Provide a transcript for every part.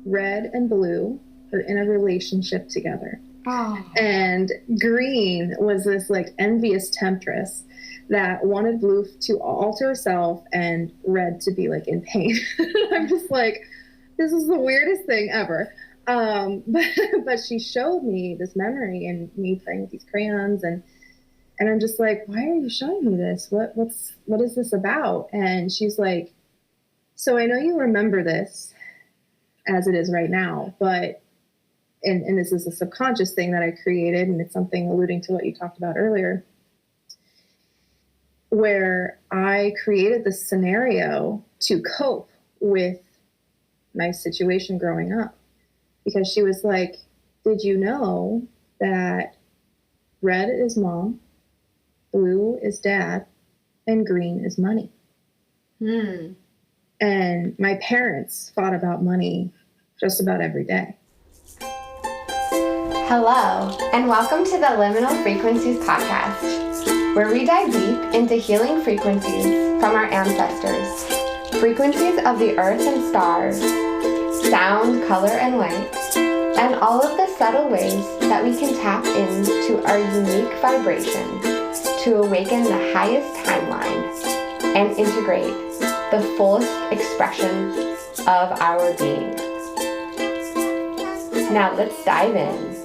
red and blue are in a relationship together. Oh. And green was this like envious temptress that wanted blue to alter herself and red to be like in pain. I'm just like, this is the weirdest thing ever. But she showed me this memory and me playing with these crayons and I'm just like, why are you showing me this? What is this about? And she's like, so I know you remember this as it is right now, but, and this is a subconscious thing that I created, and it's something alluding to what you talked about earlier, where I created this scenario to cope with my situation growing up. Because she was like, did you know that red is mom, blue is dad, and green is money? And my parents fought about money just about every day. Hello, and welcome to the Liminal Frequencies podcast, where we dive deep into healing frequencies from our ancestors, frequencies of the earth and stars, sound, color, and light, and all of the subtle ways that we can tap into our unique vibration to awaken the highest timeline and integrate the fullest expression of our being. Now let's dive in.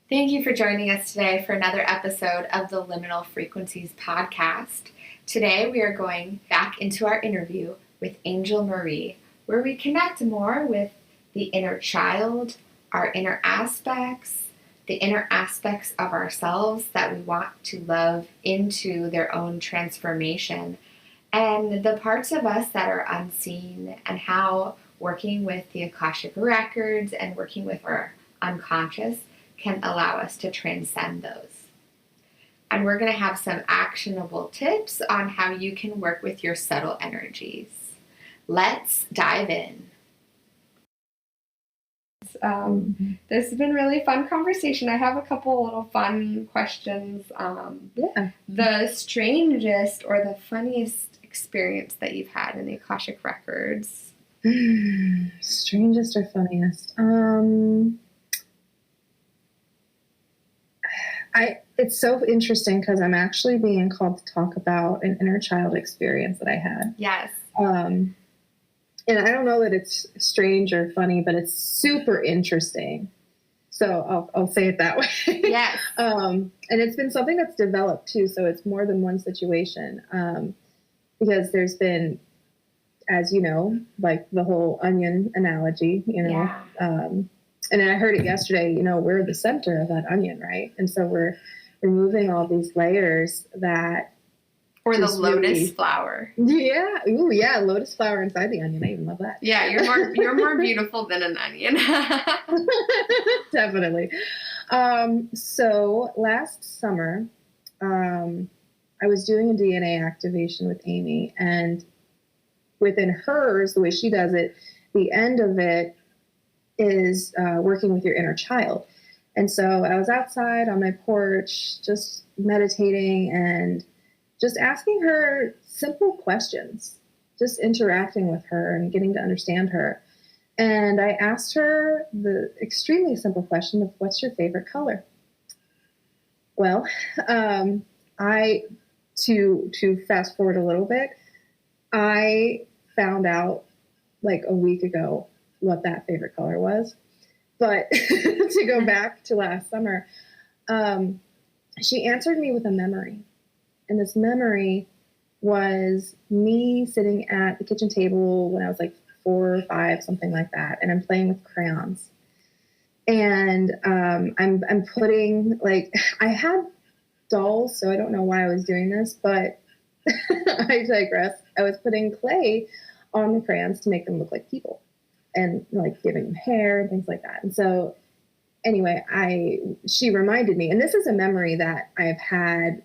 Thank you for joining us today for another episode of the Liminal Frequencies podcast. Today we are going back into our interview with Angel Marie, where we connect more with the inner child, our inner aspects, the inner aspects of ourselves that we want to love into their own transformation, and the parts of us that are unseen, and how working with the akashic records and working with our unconscious can allow us to transcend those. And we're going to have some actionable tips on how you can work with your subtle energies. Let's dive in. This has been a really fun conversation. I have a couple little fun questions. The strangest or the funniest experience that you've had in the akashic records? Strangest or funniest? It's so interesting because I'm actually being called to talk about an inner child experience that I had. Yes. And I don't know that it's strange or funny, but it's super interesting. So I'll say it that way. Yes. And it's been something that's developed too. So it's more than one situation. Because there's been, as you know, like the whole onion analogy, Yeah. And I heard it yesterday, we're the center of that onion, right? And so we're removing all these layers that... Or the lotus flower. Yeah. Ooh, yeah. Lotus flower inside the onion. I even love that. Yeah, you're more beautiful than an onion. Definitely. So last summer, I was doing a DNA activation with Amy, and within hers, the way she does it, the end of it is working with your inner child. And so I was outside on my porch, just meditating and just asking her simple questions, just interacting with her and getting to understand her. And I asked her the extremely simple question of, what's your favorite color? Well, to fast forward a little bit, I found out like a week ago what that favorite color was. But to go back to last summer, she answered me with a memory. And this memory was me sitting at the kitchen table when I was like 4 or 5, something like that. And I'm playing with crayons. And I'm putting, like, I had dolls, so I don't know why I was doing this, but I digress. I was putting clay on the crayons to make them look like people and like giving them hair and things like that. And so anyway, she reminded me, and this is a memory that I've had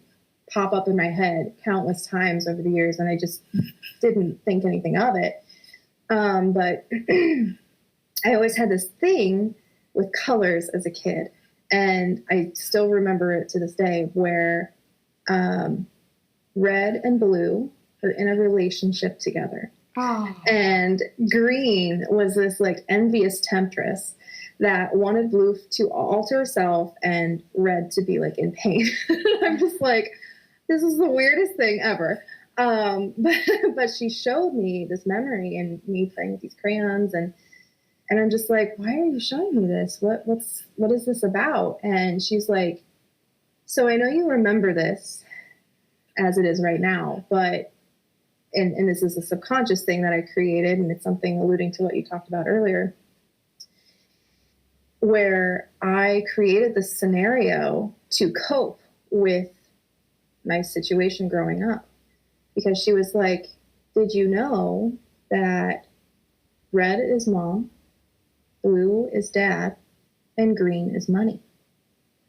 pop up in my head countless times over the years, and I just didn't think anything of it. But I always had this thing with colors as a kid, and I still remember it to this day, where red and blue are in a relationship together. Oh. And green was this like envious temptress that wanted blue to alter herself and red to be like in pain. I'm just like, this is the weirdest thing ever. But she showed me this memory and me playing with these crayons, and I'm just like, why are you showing me this? What is this about? And she's like, so I know you remember this as it is right now, but and this is a subconscious thing that I created, and it's something alluding to what you talked about earlier, where I created this scenario to cope with my situation growing up. Because she was like, did you know that red is mom, blue is dad, and green is money?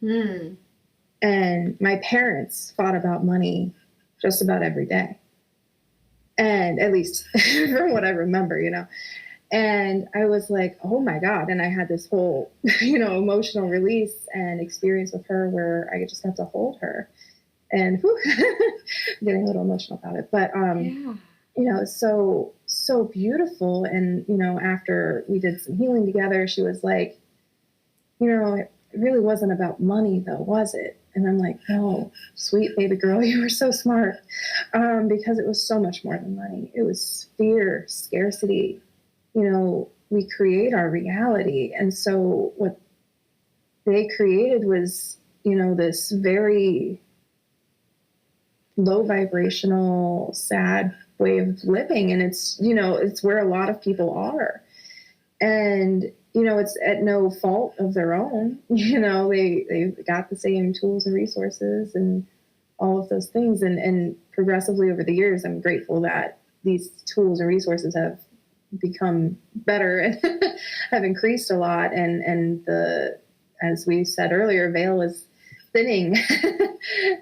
And my parents fought about money just about every day. And at least from what I remember, And I was like, oh my God. And I had this whole, emotional release and experience with her where I just got to hold her. And getting a little emotional about it. But, it's so beautiful. And, after we did some healing together, she was like, it really wasn't about money though, was it? And I'm like, no, sweet baby girl, you were so smart. Because it was so much more than money. It was fear, scarcity. We create our reality. And so what they created was, this very low vibrational, sad way of living. And it's where a lot of people are. And, it's at no fault of their own. They've got the same tools and resources and all of those things. And progressively over the years, I'm grateful that these tools and resources have become better and have increased a lot. And as we said earlier, veil is thinning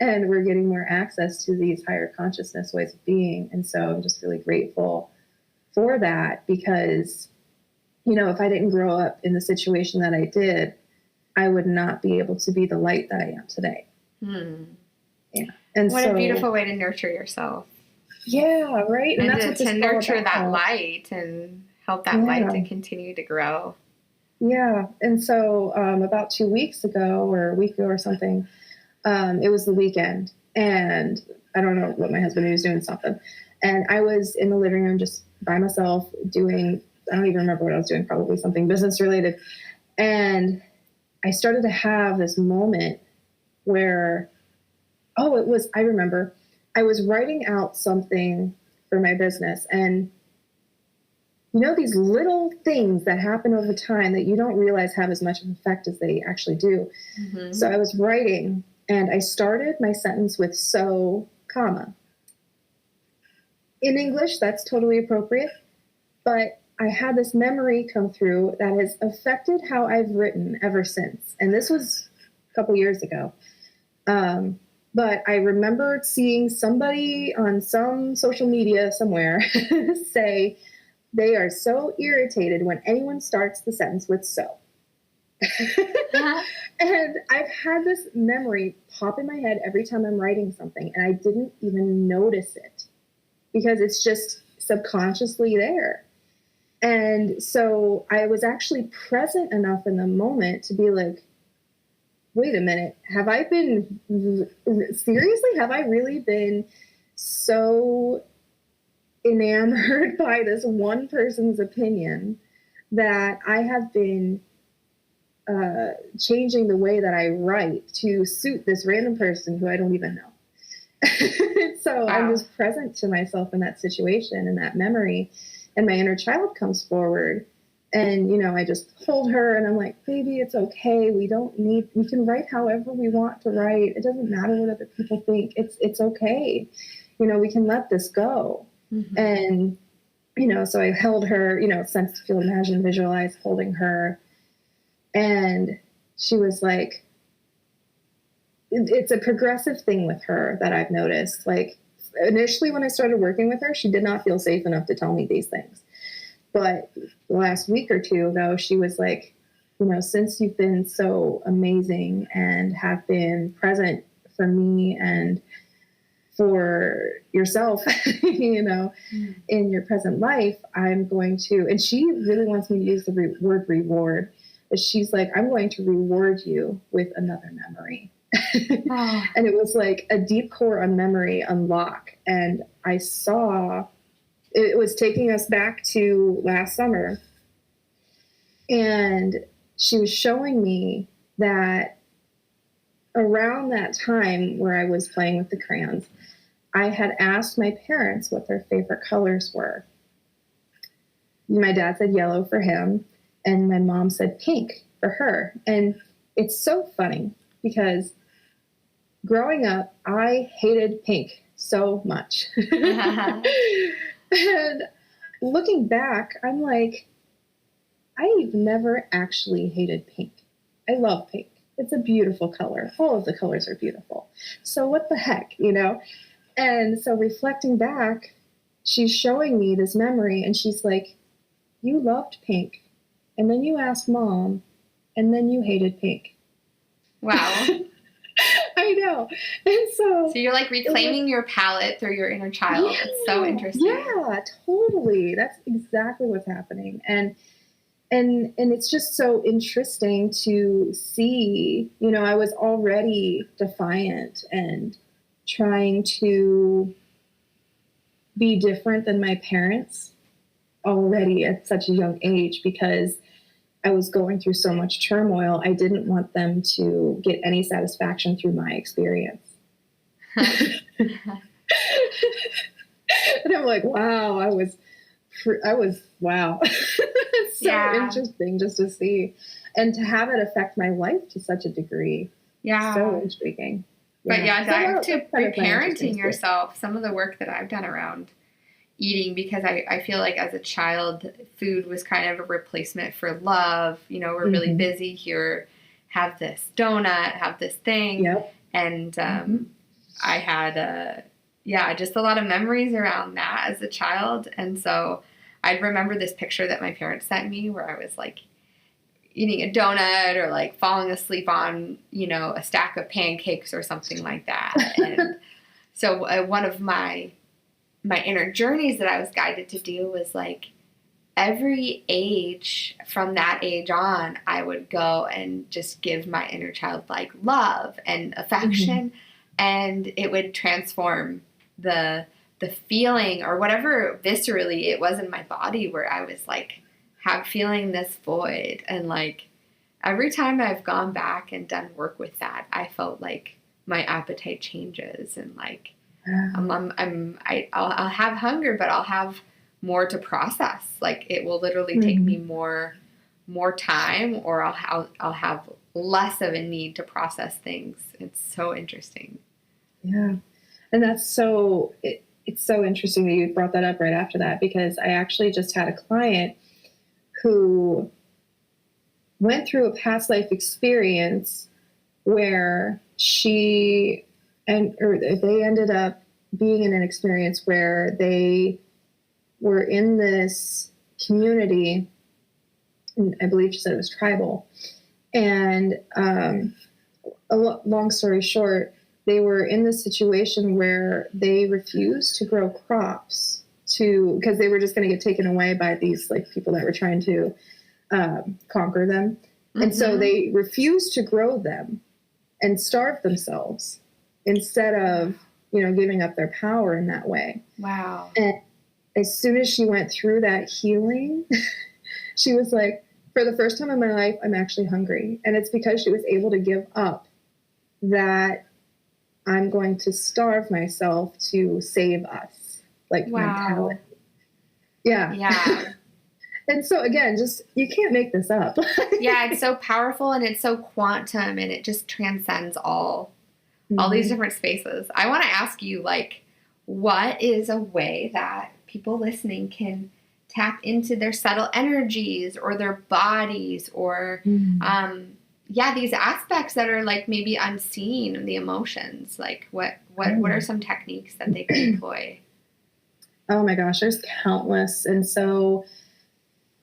and we're getting more access to these higher consciousness ways of being. And so I'm just really grateful for that because, if I didn't grow up in the situation that I did, I would not be able to be the light that I am today. Yeah. And what a beautiful way to nurture yourself. Yeah, right. And that's to nurture that light and help that light to continue to grow. Yeah. And so about 2 weeks ago or a week ago or something, it was the weekend. And I don't know what my husband was doing something. And I was in the living room just by myself doing, I don't even remember what I was doing, probably something business related. And I started to have this moment where, I remember I was writing out something for my business. And these little things that happen over time that you don't realize have as much of an effect as they actually do. Mm-hmm. So I was writing and I started my sentence with so, comma. In English, that's totally appropriate. But I had this memory come through that has affected how I've written ever since. And this was a couple years ago. But I remembered seeing somebody on some social media somewhere say, they are so irritated when anyone starts the sentence with so. And I've had this memory pop in my head every time I'm writing something, and I didn't even notice it because it's just subconsciously there. And so I was actually present enough in the moment to be like, wait a minute, have I really been so enamored by this one person's opinion that I have been changing the way that I write to suit this random person who I don't even know. So I'm just present to myself in that situation and that memory, and my inner child comes forward, and I just hold her and I'm like, baby, it's okay. We can write however we want to write. It doesn't matter what other people think. It's okay. We can let this go. Mm-hmm. And, so I held her, sense, feel, imagine, visualize holding her. And she was like, it's a progressive thing with her that I've noticed. Like initially when I started working with her, she did not feel safe enough to tell me these things. But the last week or two ago, she was like, since you've been so amazing and have been present for me and for yourself, in your present life, I'm going to, and she really wants me to use the word reward, but she's like, I'm going to reward you with another memory. Oh. And it was like a deep core on memory unlock. And I saw it was taking us back to last summer. And she was showing me that around that time where I was playing with the crayons, I had asked my parents what their favorite colors were. My dad said yellow for him, and my mom said pink for her. And it's so funny because growing up, I hated pink so much. And looking back, I'm like, I've never actually hated pink. I love pink. It's a beautiful color. All of the colors are beautiful. So what the heck, And so reflecting back, she's showing me this memory, and she's like, you loved pink, and then you asked Mom, and then you hated pink. Wow. I know. And so you're like reclaiming your palette through your inner child. Yeah, it's so interesting. Yeah, totally. That's exactly what's happening. And it's just so interesting to see, I was already defiant and trying to be different than my parents already at such a young age because I was going through so much turmoil. I didn't want them to get any satisfaction through my experience. And I'm like, wow, I was wow. It's so interesting just to see and to have it affect my life to such a degree. Yeah. So intriguing. But dive to reparenting yourself. Some of the work that I've done around eating, because I feel like as a child, food was kind of a replacement for love. We're really busy here. Have this donut, have this thing. Yep. And I had, just a lot of memories around that as a child. And so I remember this picture that my parents sent me where I was like eating a donut or like falling asleep on, a stack of pancakes or something like that. And so one of my inner journeys that I was guided to do was like every age from that age on, I would go and just give my inner child like love and affection, and it would transform the feeling or whatever viscerally it was in my body where I was like feeling this void. And like every time I've gone back and done work with that, I felt like my appetite changes and like I'll have hunger, but I'll have more to process. Like it will literally take me more time, or I'll have less of a need to process things. It's so interesting. Yeah, and that's so it's so interesting that you brought that up right after that, because I actually just had a client who went through a past life experience where they ended up being in an experience where they were in this community, and I believe she said it was tribal. And long story short, they were in this situation where they refused to grow crops because they were just going to get taken away by these like people that were trying to conquer them. And so they refused to grow them and starve themselves instead of, giving up their power in that way. Wow. And as soon as she went through that healing, she was like, for the first time in my life, I'm actually hungry. And it's because she was able to give up that I'm going to starve myself to save us, like mentality. Yeah. Yeah. And so again, just, you can't make this up. Yeah, it's so powerful and it's so quantum and it just transcends all these different spaces. I want to ask you, like, what is a way that people listening can tap into their subtle energies or their bodies or, these aspects that are like maybe unseen, the emotions? Like what are some techniques that they can employ? Oh my gosh, there's countless. And so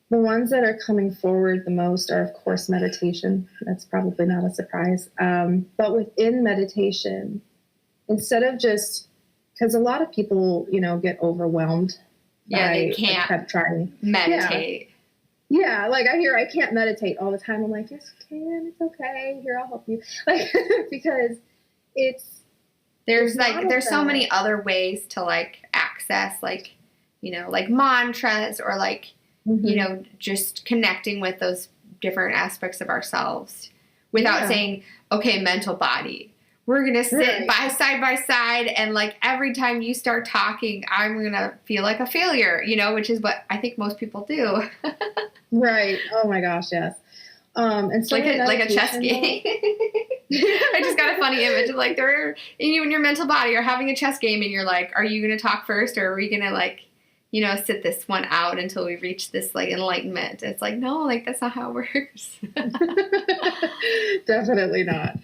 the ones that are coming forward the most are, of course, meditation. That's probably not a surprise. But within meditation, instead of just because a lot of people, get overwhelmed. Yeah, they can't trying meditate. Yeah, like I can't meditate all the time. I'm like, yes, you can. It's okay. Here, I'll help you. Like, because there's so many other ways to like access, like, like mantras or like, just connecting with those different aspects of ourselves without saying, okay, mental body, we're going to sit side by side. And like, every time you start talking, I'm going to feel like a failure, which is what I think most people do. Right. Oh my gosh. Yes. And so like a chess game. I just got a funny image of like you and your mental body are having a chess game and you're like, are you going to talk first or are we going to like, sit this one out until we reach this like enlightenment? It's like, no, like that's not how it works. Definitely not.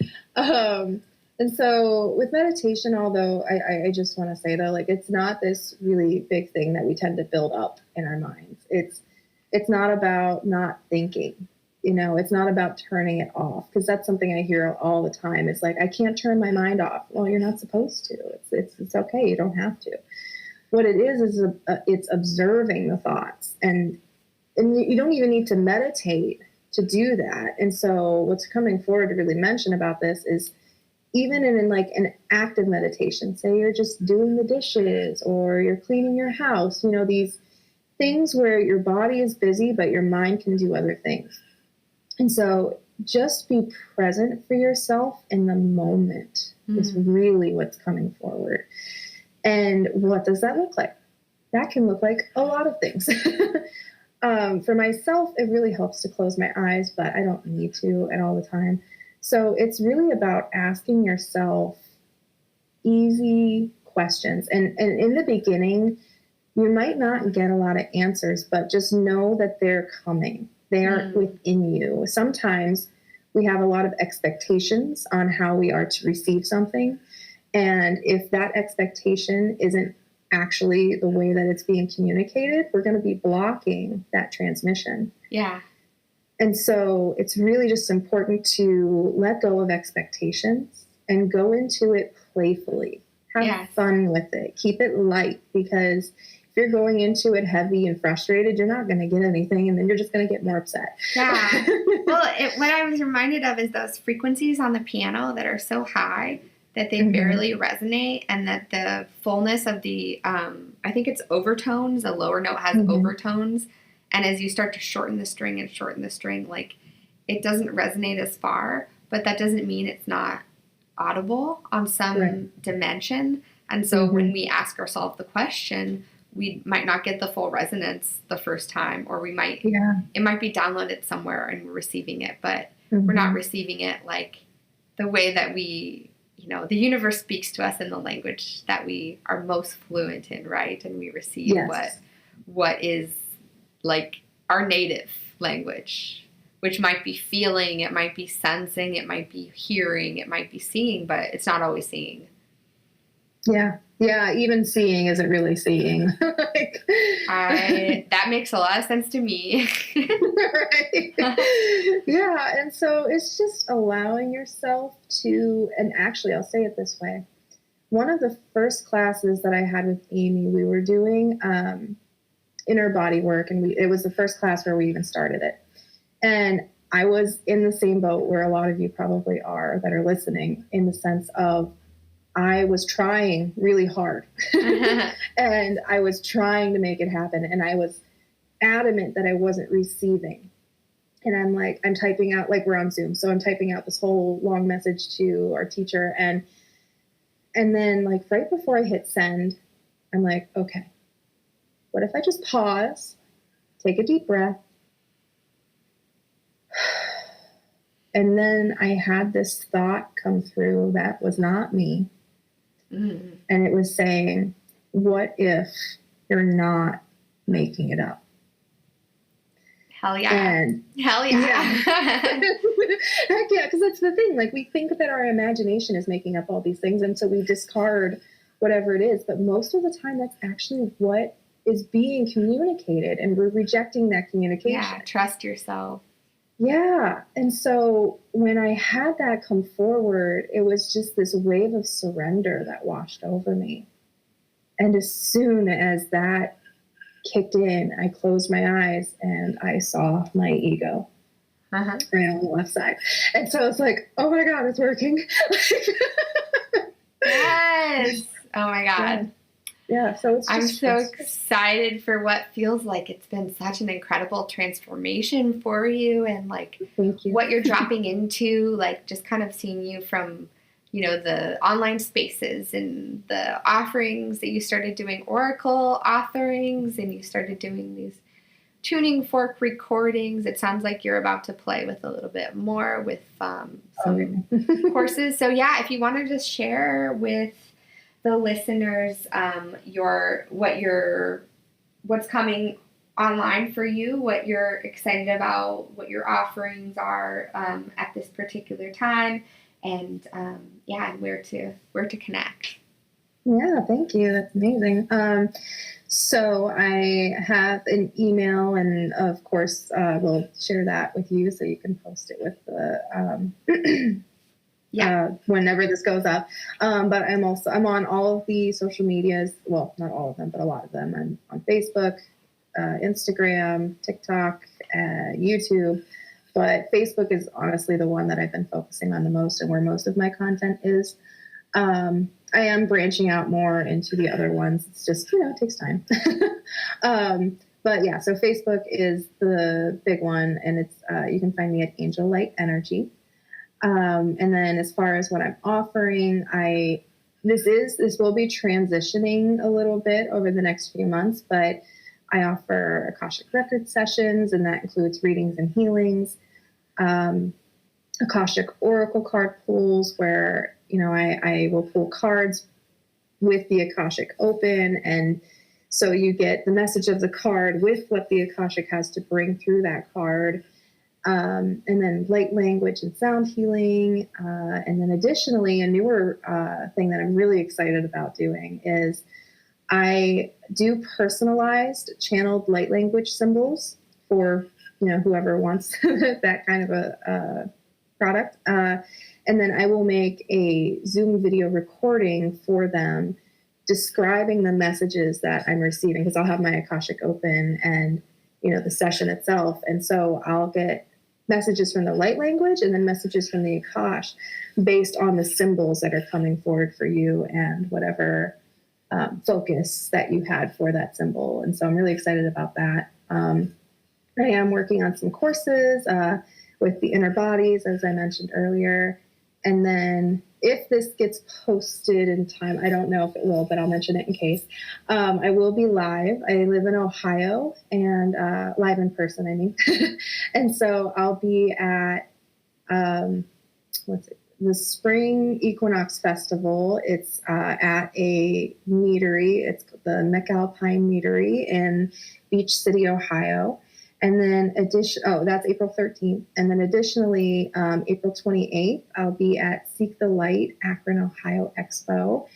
And so with meditation, although I just want to say though, like it's not this really big thing that we tend to build up in our minds. It's not about not thinking. It's not about turning it off, because that's something I hear all the time. It's like, I can't turn my mind off. Well, you're not supposed to. It's okay. You don't have to. What it is it's observing the thoughts, and you don't even need to meditate to do that. And so what's coming forward to really mention about this is even in like an active meditation, say you're just doing the dishes or you're cleaning your house, these things where your body is busy, but your mind can do other things. And so just be present for yourself in the moment is really what's coming forward. And what does that look like? That can look like a lot of things. For myself, it really helps to close my eyes, but I don't need to at all the time. So it's really about asking yourself easy questions. And in the beginning, you might not get a lot of answers, but just know that they're coming. They aren't within you. Sometimes we have a lot of expectations on how we are to receive something. And if that expectation isn't actually the way that it's being communicated, we're going to be blocking that transmission. Yeah. And so it's really just important to let go of expectations and go into it playfully. Have fun with it. Keep it light, because if you're going into it heavy and frustrated, you're not going to get anything, and then you're just going to get more upset. Yeah. Well, what I was reminded of is those frequencies on the piano that are so high that they barely resonate, and that the fullness of the, I think it's overtones, the lower note has overtones, and as you start to shorten the string, like it doesn't resonate as far, but that doesn't mean it's not audible on some dimension. And so when we ask ourselves the question, we might not get the full resonance the first time, or it might be downloaded somewhere and we're receiving it, but we're not receiving it like the way that we, the universe speaks to us in the language that we are most fluent in, right? And we receive what is like our native language, which might be feeling, it might be sensing, it might be hearing, it might be seeing, but it's not always seeing. Yeah. Yeah. Even seeing isn't really seeing. That makes a lot of sense to me. Right. Yeah. And so it's just allowing yourself to, and actually I'll say it this way. One of the first classes that I had with Amy, we were doing inner body work, and it was the first class where we even started it. And I was in the same boat where a lot of you probably are that are listening, in the sense of I was trying really hard and I was trying to make it happen. And I was adamant that I wasn't receiving. And I'm typing out, like we're on Zoom. So I'm typing out this whole long message to our teacher. And then like right before I hit send, I'm like, okay, what if I just pause, take a deep breath? And then I had this thought come through that was not me. And it was saying, what if you're not making it up? Hell yeah. And hell yeah. Heck yeah, because that's the thing. Like, we think that our imagination is making up all these things, and so we discard whatever it is. But most of the time, that's actually what is being communicated, and we're rejecting that communication. Yeah, trust yourself. Yeah. And so when I had that come forward, it was just this wave of surrender that washed over me. And as soon as that kicked in, I closed my eyes and I saw my ego right on the left side. And so I was like, oh my God, it's working. Yes. Oh my God. Yeah. So it's I'm so excited for what feels like it's been such an incredible transformation for you, and like Thank you. what you're dropping into, like just kind of seeing you from, you know, the online spaces and the offerings that you started doing oracle offerings, and you started doing these tuning fork recordings. It sounds like you're about to play with a little bit more with some courses. So yeah, if you want to just share with the listeners what's coming online for you, what you're excited about, what your offerings are at this particular time, and and where to connect. Yeah, thank you. That's amazing. So I have an email, and of course, we'll share that with you so you can post it with the whenever this goes up. But I'm on all of the social medias. Well, not all of them, but a lot of them. I'm on Facebook, Instagram, TikTok, YouTube. But Facebook is honestly the one that I've been focusing on the most, and where most of my content is. I am branching out more into the other ones. It's just, it takes time. But yeah, so Facebook is the big one, and it's you can find me at Angel Light Energy. And then as far as what I'm offering, this will be transitioning a little bit over the next few months, but I offer Akashic record sessions, and that includes readings and healings, Akashic oracle card pulls, where I will pull cards with the Akashic open, and so you get the message of the card with what the Akashic has to bring through that card, and then light language and sound healing, and then additionally, a newer thing that I'm really excited about doing is I do personalized channeled light language symbols for whoever wants that kind of a product. And then I will make a Zoom video recording for them describing the messages that I'm receiving, because I'll have my Akashic open and, the session itself. And so I'll get messages from the light language and then messages from the Akash based on the symbols that are coming forward for you and whatever focus that you had for that symbol. And so I'm really excited about that. I am working on some courses with the inner bodies, as I mentioned earlier. And then if this gets posted in time, I don't know if it will, but I'll mention it in case. I will be live. I live in Ohio, and live in person, I mean. And so I'll be at, the Spring Equinox Festival. It's at a meadery. It's the McAlpine Meadery in Beach City, Ohio. And then that's April 13th. And then additionally, April 28th, I'll be at Seek the Light Akron, Ohio Expo,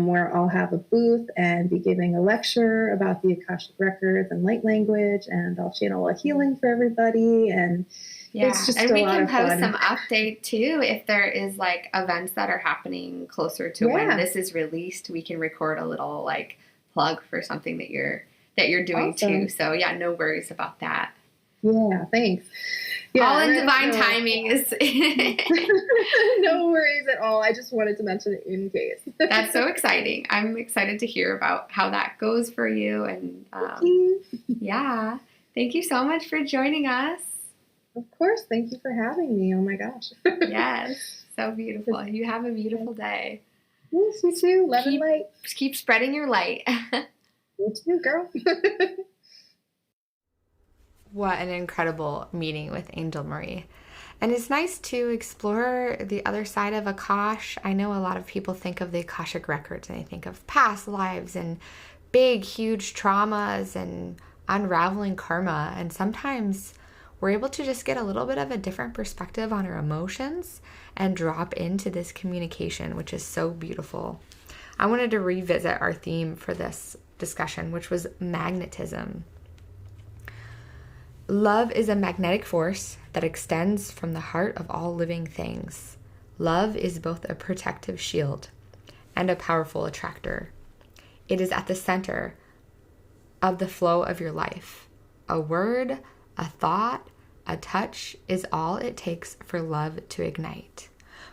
where I'll have a booth and be giving a lecture about the Akashic records and light language, and I'll channel a healing for everybody. And it's just and a we lot can of post fun. some update too if there is like events that are happening closer to when this is released. We can record a little like plug for something that you're doing too. So yeah, no worries about that. Yeah, thanks. Yeah, all in divine timing is no worries at all. I just wanted to mention it in case. That's so exciting. I'm excited to hear about how that goes for you. And yeah, thank you so much for joining us. Of course. Thank you for having me. Oh my gosh. Yes, so beautiful. You have a beautiful day. Yes, you too. Love and light. Keep spreading your light. You too, girl. What an incredible meeting with Angel Marie. And it's nice to explore the other side of Akash. I know a lot of people think of the Akashic records and they think of past lives and big, huge traumas and unraveling karma. And sometimes we're able to just get a little bit of a different perspective on our emotions and drop into this communication, which is so beautiful. I wanted to revisit our theme for this discussion, which was magnetism. Love is a magnetic force that extends from the heart of all living things. Love is both a protective shield and a powerful attractor. It is at the center of the flow of your life. A word, a thought, a touch is all it takes for love to ignite.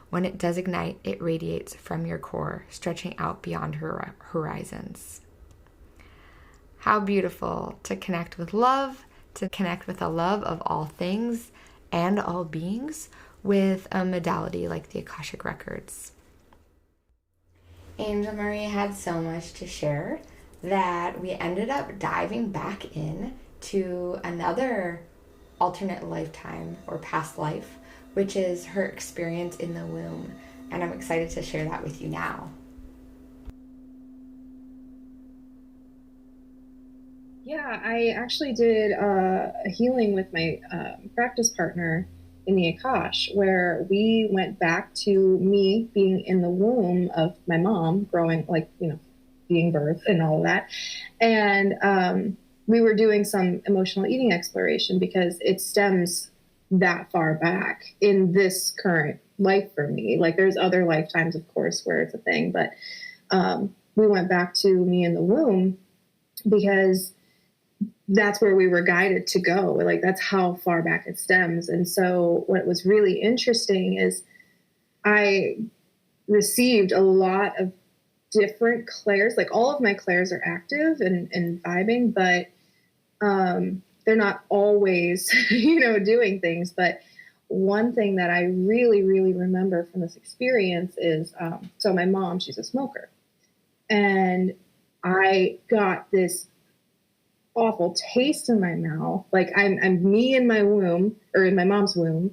When it does ignite, it radiates from your core, stretching out beyond her horizons. How beautiful to connect with love, to connect with the love of all things and all beings with a modality like the Akashic Records. Angel Marie had so much to share that we ended up diving back in to another alternate lifetime or past life, which is her experience in the womb. And I'm excited to share that with you now. Yeah, I actually did a healing with my practice partner in the Akash, where we went back to me being in the womb of my mom, growing, like, being birthed and all of that. And we were doing some emotional eating exploration because it stems that far back in this current life for me. Like, there's other lifetimes, of course, where it's a thing, but we went back to me in the womb because that's where we were guided to go. Like, that's how far back it stems. And so what was really interesting is I received a lot of different clairs. Like, all of my clairs are active and vibing, but they're not always, doing things. But one thing that I really, really remember from this experience is, so my mom, she's a smoker. And I got this awful taste in my mouth. Like, I'm me in my womb, or in my mom's womb,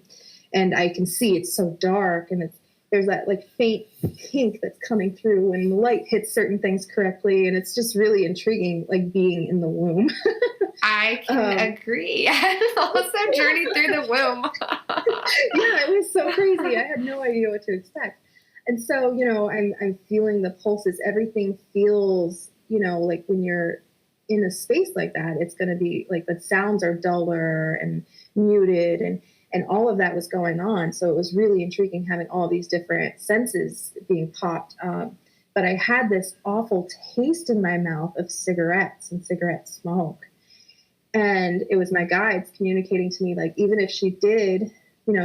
and I can see it's so dark, and there's that like faint pink that's coming through when the light hits certain things correctly, and it's just really intriguing, like being in the womb. I can agree. I also journeyed through the womb. Yeah, it was so crazy. I had no idea what to expect. And so, I'm feeling the pulses. Everything feels, like when you're in a space like that, it's going to be like the sounds are duller and muted, and all of that was going on. So it was really intriguing having all these different senses being popped. But I had this awful taste in my mouth of cigarettes and cigarette smoke. And it was my guides communicating to me, like, even if she did,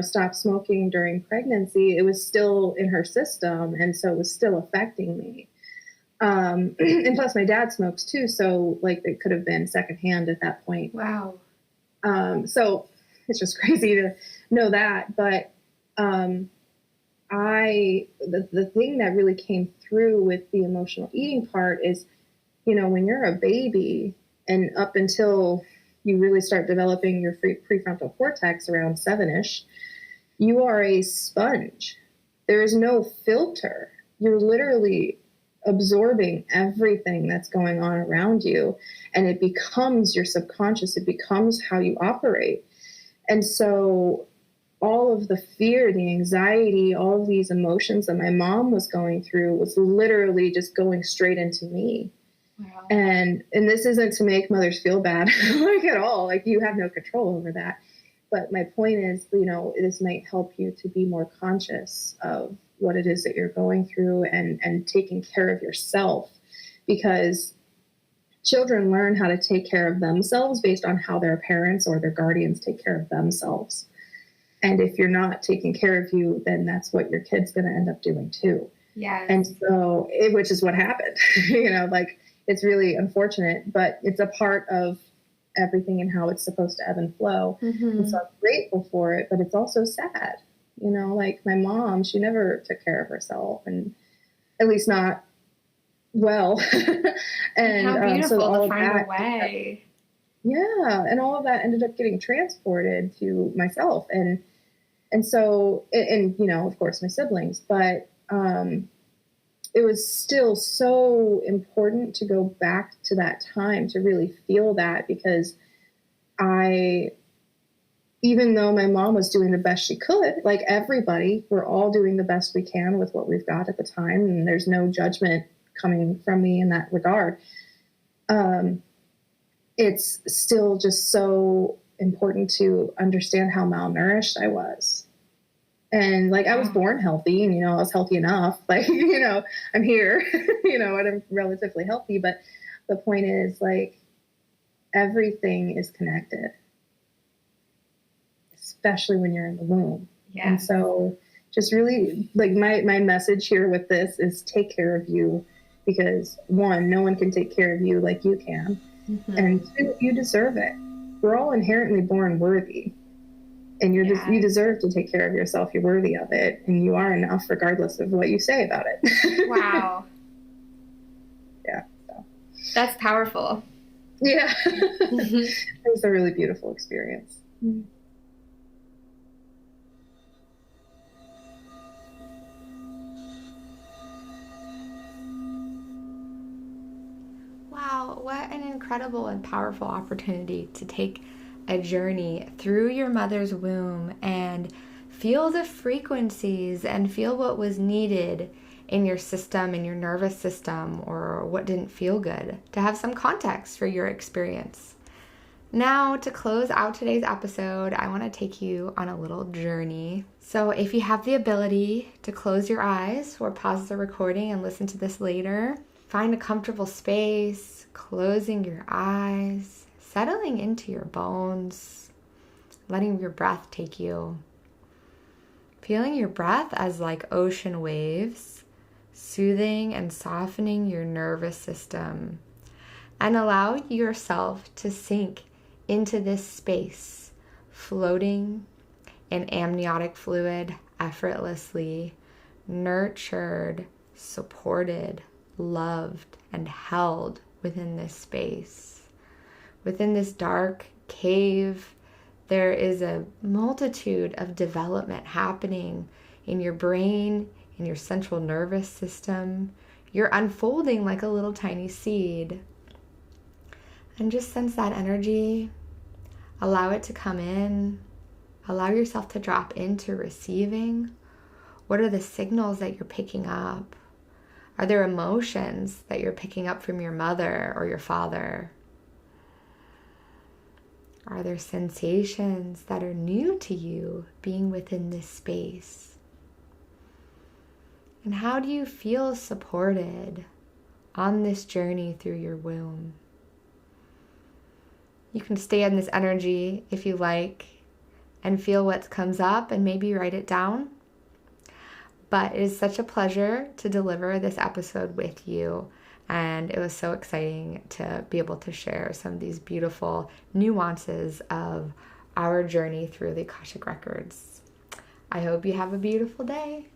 stop smoking during pregnancy, it was still in her system. And so it was still affecting me. And plus my dad smokes too. So like it could have been secondhand at that point. Wow. So it's just crazy to know that. But the thing that really came through with the emotional eating part is, when you're a baby and up until you really start developing your prefrontal cortex around 7-ish, you are a sponge. There is no filter. You're literally absorbing everything that's going on around you, and it becomes your subconscious. It becomes how you operate. And so all of the fear, the anxiety, all of these emotions that my mom was going through was literally just going straight into me. Wow. And this isn't to make mothers feel bad, like at all. Like, you have no control over that. But my point is, this might help you to be more conscious of what it is that you're going through and taking care of yourself, because children learn how to take care of themselves based on how their parents or their guardians take care of themselves. And if you're not taking care of you, then that's what your kid's going to end up doing too. Yeah. And so, which is what happened, it's really unfortunate, but it's a part of everything and how it's supposed to ebb and flow. Mm-hmm. And so I'm grateful for it, but it's also sad. Like my mom, she never took care of herself, and at least not well. And how beautiful so all to of find that, a way. Yeah. And all of that ended up getting transported to myself. And so, of course my siblings, but, it was still so important to go back to that time to really feel that, because even though my mom was doing the best she could, like everybody, we're all doing the best we can with what we've got at the time. And there's no judgment coming from me in that regard. It's still just so important to understand how malnourished I was. And like, I was born healthy, and, I was healthy enough, like, I'm here, and I'm relatively healthy. But the point is, like, everything is connected, especially when you're in the womb. Yeah. And so just really, like, my message here with this is take care of you, because one, no one can take care of you like you can. Mm-hmm. And two, you deserve it. We're all inherently born worthy, and you deserve to take care of yourself. You're worthy of it, and you are enough regardless of what you say about it. Wow. Yeah. So. That's powerful. Yeah. It was a really beautiful experience. Mm-hmm. Wow, what an incredible and powerful opportunity to take a journey through your mother's womb and feel the frequencies and feel what was needed in your system, in your nervous system, or what didn't feel good, to have some context for your experience. Now, to close out today's episode, I want to take you on a little journey. So if you have the ability to close your eyes or pause the recording and listen to this later, find a comfortable space, closing your eyes, settling into your bones, letting your breath take you. Feeling your breath as like ocean waves, soothing and softening your nervous system. And allow yourself to sink into this space, floating in amniotic fluid effortlessly, nurtured, supported, loved, and held within this space. Within this dark cave, there is a multitude of development happening in your brain, in your central nervous system. You're unfolding like a little tiny seed. And just sense that energy. Allow it to come in. Allow yourself to drop into receiving. What are the signals that you're picking up? Are there emotions that you're picking up from your mother or your father? Are there sensations that are new to you being within this space? And how do you feel supported on this journey through your womb? You can stay in this energy if you like and feel what comes up and maybe write it down. But it is such a pleasure to deliver this episode with you. And it was so exciting to be able to share some of these beautiful nuances of our journey through the Akashic Records. I hope you have a beautiful day.